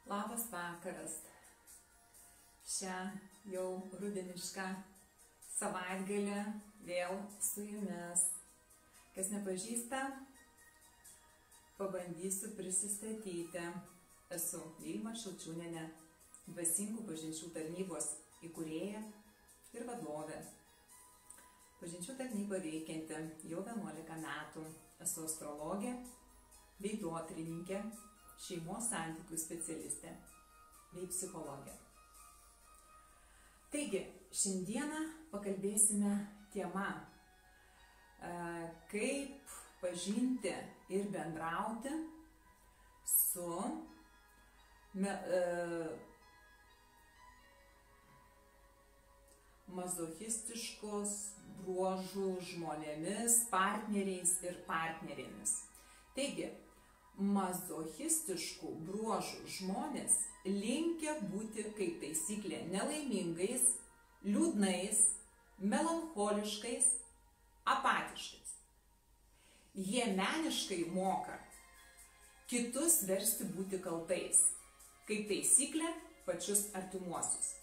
Labas vakaras. Šią jau rudenišką savaitgalį vėl su jumis. Kas nepažįsta, pabandysiu prisistatyti. Esu Vilma Šalčiūnienė, dvasingų pažinčių tarnybos įkūrėja ir vadovė. Pažinčių tarnyba veikianti jau 11 metų. Esu astrologė, veidotyrininkė, šeimos santykių specialistė bei psichologė. Taigi, šiandieną pakalbėsime tema, kaip pažinti ir bendrauti su mazochistiškos bruožų žmonėmis, partneriais ir partnerėmis. Taigi, mazochistiškų bruožų žmonės linkę būti, kaip taisyklė, nelaimingais, liūdnais, melancholiškais, apatiškais. Jie meniškai moka kitus versti būti kaltais, kaip taisyklė, pačius artimuosius.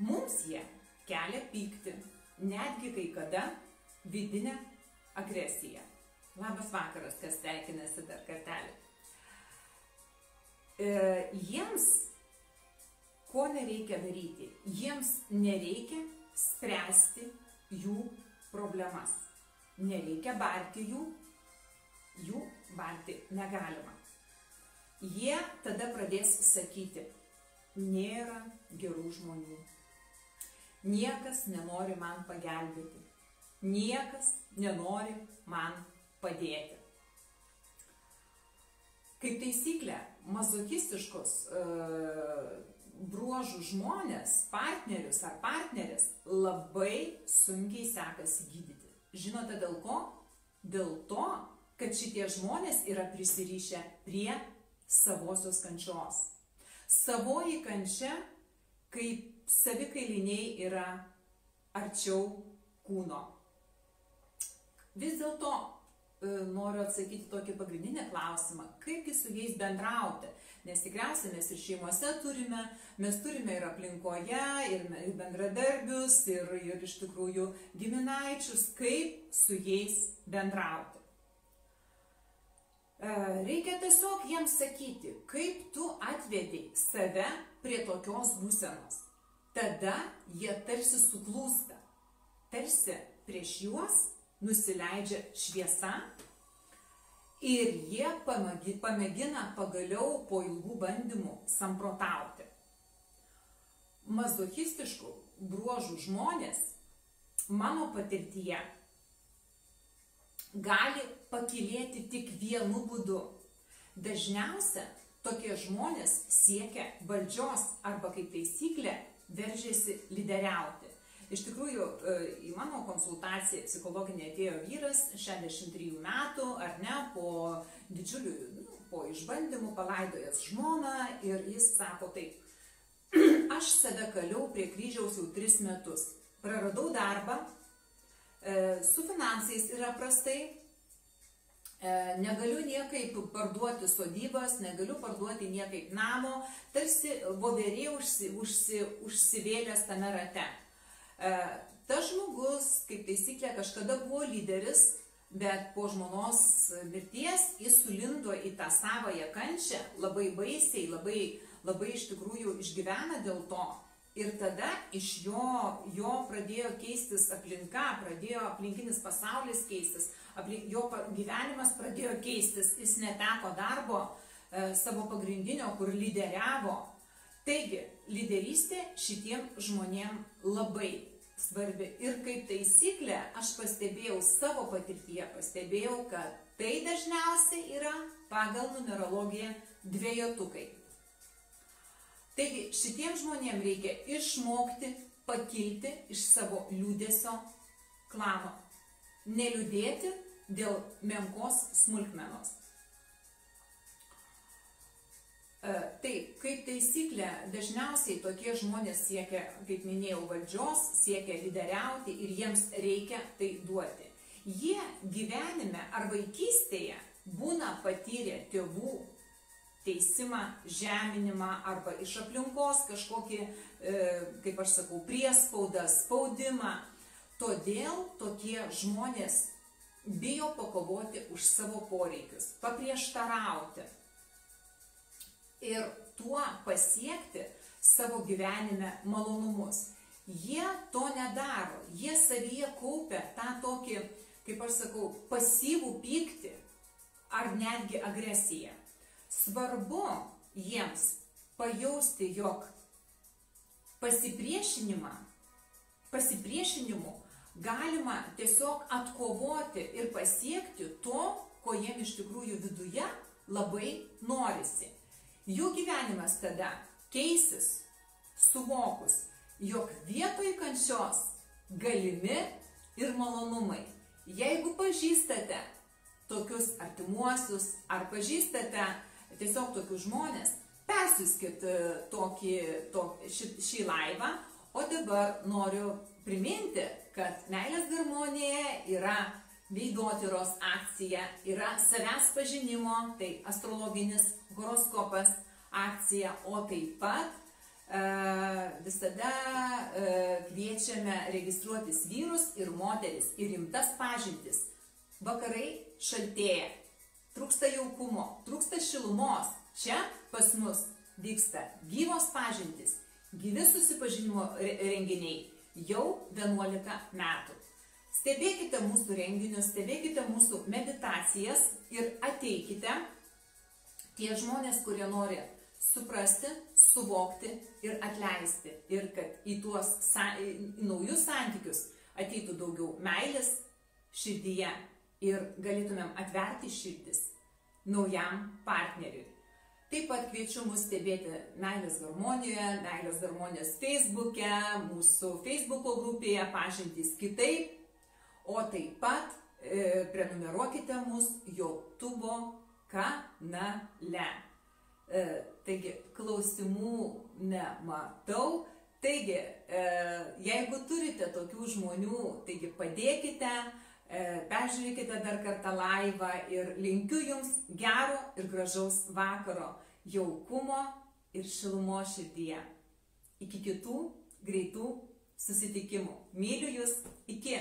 Mums jie kelia pyktį, netgi kai kada vidinę agresiją. Labas vakaras, kas sveikinasi dar kartelį. Jiems ko nereikia daryti? Jiems nereikia spręsti jų problemas. Nereikia barti jų barti negalima. Jie tada pradės sakyti, nėra gerų žmonių. Niekas nenori man pagelbėti. Niekas nenori man padėti. Kaip taisyklė, mazochistiškos bruožų žmonės, partnerius ar partneris labai sunkiai sekasi gydyti. Žinote dėl ko? Dėl to, kad šitie žmonės yra prisirišę prie savosios kančios. Savoji kančia, kaip savikailiniai, yra arčiau kūno. Vis dėlto noriu atsakyti tokį pagrindinį klausimą, kaipgi su jais bendrauti, nes tikriausiai mes ir šeimose mes turime ir aplinkoje, ir bendradarbius, ir iš tikrųjų giminaičius, kaip su jais bendrauti. Reikia tiesiog jiems sakyti, kaip tu atvedei save prie tokios būsenos. Tada jie tarsi suklūsta, tarsi prieš juos nusileidžia šviesa ir jie pamėgina pagaliau po ilgų bandymų samprotauti. Mazochistiškų bruožų žmonės, mano patirtyje, gali pakylėti tik vienu būdu. Dažniausia tokie žmonės siekia valdžios arba kaip taisyklė veržiasi lyderiauti. Iš tikrųjų, į mano konsultaciją psichologinė atėjo vyras 63 metų, ar ne, po išbandymų palaidojęs žmoną ir jis sako taip, aš save kaliau prie kryžiaus jau 3 metus, praradau darbą, su finansais yra prastai, negaliu niekaip parduoti sodybas, negaliu parduoti niekaip namo, tarsi voverė užsivėlęs tame rate. Tas žmogus, kaip taisyklė, kažkada buvo lyderis, bet po žmonos mirties jis sulindo į tą savąją kančią, labai baisiai, labai iš tikrųjų išgyvena dėl to. Ir tada iš jo pradėjo keistis aplinka, pradėjo aplinkinis pasaulis keistis, jo gyvenimas pradėjo keistis, jis neteko darbo savo pagrindinio, kur lyderiavo. Taigi, lyderystė šitiem žmonėm labai svarbi. Ir kaip taisyklė, aš pastebėjau savo patirtyje, kad tai dažniausiai yra pagal numerologiją dvejetukai. Taigi, šitiem žmonėm reikia išmokti pakilti iš savo liūdesio klano. Neliūdėti dėl menkos smulkmenos. Taip, kaip taisyklė, dažniausiai tokie žmonės siekia, kaip minėjau, valdžios, siekia lyderiauti ir jiems reikia tai duoti. Jie gyvenime ar vaikystėje būna patyrę tėvų teisimą, žeminimą arba iš aplinkos kažkokį, kaip aš sakau, priespaudą, spaudimą. Todėl tokie žmonės bijo pakovoti už savo poreikius, paprieštarauti ir tuo pasiekti savo gyvenime malonumus. Jie to nedaro, jie savyje kaupia tą tokį, kaip aš sakau, pasyvų pyktį ar netgi agresiją. Svarbu jiems pajausti, jog pasipriešinimu galima tiesiog atkovoti ir pasiekti to, ko jiem iš tikrųjų viduje labai norisi. Jų gyvenimas tada keisis, suvokus, jog vietoj kančios galimi ir malonumai. Jeigu pažįstate tokius artimuosius ar pažįstate tiesiog tokius žmonės, persiųskit šį laivą. O dabar noriu priminti, kad Meilės harmonija yra veidotyros akcija, yra savęs pažinimo, tai astrologinis horoskopas akcija, o taip pat visada kviečiame registruotis vyrus ir moteris į rimtas pažintis. Vakarai šaltėja, trūksta jaukumo, trūksta šilumos. Čia pas mus vyksta gyvos pažintis, gyvi susipažinimo renginiai jau 11 metų. Stebėkite mūsų renginius, stebėkite mūsų meditacijas ir ateikite tie žmonės, kurie nori suprasti, suvokti ir atleisti. Ir kad į tuos naujus santykius ateitų daugiau meilės širdyje ir galėtumėm atverti širdis naujam partneriui. Taip pat kviečiu mus stebėti Meilės harmonijoje, Meilės harmonijos Facebook'e, mūsų Facebook'o grupėje Pažintys kitaip, o taip pat prenumeruokite mus YouTube'o kanale. Taigi, klausimų nematau. Taigi, jeigu turite tokių žmonių, taigi padėkite, peržiūrėkite dar kartą laivą ir linkiu jums gero ir gražaus vakaro, jaukumo ir šilumos širdyje. Iki kitų greitų susitikimų. Myliu jūs, iki.